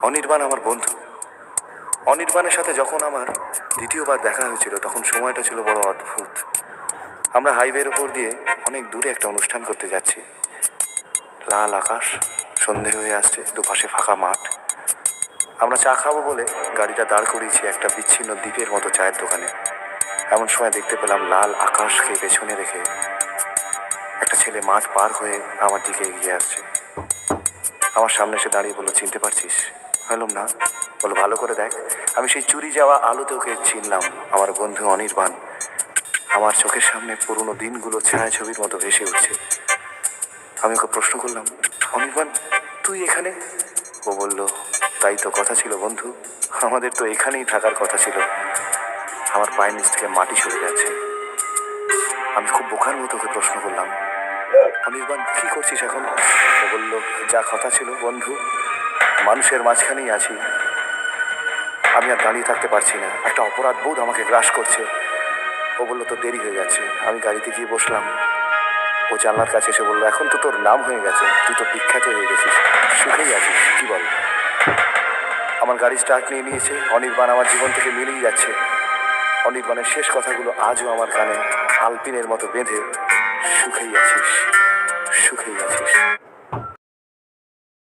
অনির্বাণ আমার বন্ধু। অনির্বাণের সাথে যখন আমার দ্বিতীয়বার দেখা হয়েছিল তখন সময়টা ছিল বড় অদ্ভুত। আমরা হাইওয়ের উপর দিয়ে অনেক দূরে একটা অনুষ্ঠান করতে যাচ্ছি। লাল আকাশ, সন্ধে হয়ে আসছে, দুপাশে ফাঁকা মাঠ। আমরা চা খাবো বলে গাড়িটা দাঁড় করিয়েছি একটা বিচ্ছিন্ন দ্বীপের মতো চায়ের দোকানে। এমন সময় দেখতে পেলাম লাল আকাশকে পেছনে রেখে একটা ছেলে মাঠ পার হয়ে আমার দিকে এগিয়ে আসছে। আমার সামনে এসে দাঁড়িয়ে বললো, চিনতে পারছিস? বললাম না। বলো, ভালো করে দেখ। আমি সেই চুরি যাওয়া আলোতে ওকে চিনলাম, আমার বন্ধু অনির্বাণ। আমার চোখের সামনে পুরনো দিনগুলো ছায়াছবির মতো ভেসে উঠছে। আমি ওকে প্রশ্ন করলাম, অনির্বাণ তুই এখানে? ও বলল, তাই তো কথা ছিল বন্ধু, আমাদের তো এখানেই থাকার কথা ছিল। আমার পায়ের নিচ থেকে মাটি সরে যাচ্ছে। আমি খুব বোকার মতো ওকে প্রশ্ন করলাম, অনির্বাণ কি করছিস এখন? ও বলল, যা কথা ছিল বন্ধু, মানুষের মাঝখানেই আছি। আমি আর দাঁড়িয়ে থাকতে পারছি না, একটা অপরাধ বোধ আমাকে গ্রাস করছে। ও বলল, তো দেরি হয়ে যাচ্ছে। আমি গাড়িতে গিয়ে বসলাম। ও জানলার কাছে এসে বললো, এখন তো তোর নাম হয়ে গেছে, তুই তো বিখ্যাত হয়ে গেছিস, সুখেই আছিস, কি বল? আমার গাড়ি স্টার্ট নিয়ে নিয়েছে। অনির্বাণ আমার জীবন থেকে মিলেই যাচ্ছে। অনির্বাণের শেষ কথাগুলো আজও আমার কানে আলপিনের মতো বেঁধে, সুখেই আছিস, সুখেই আছিস।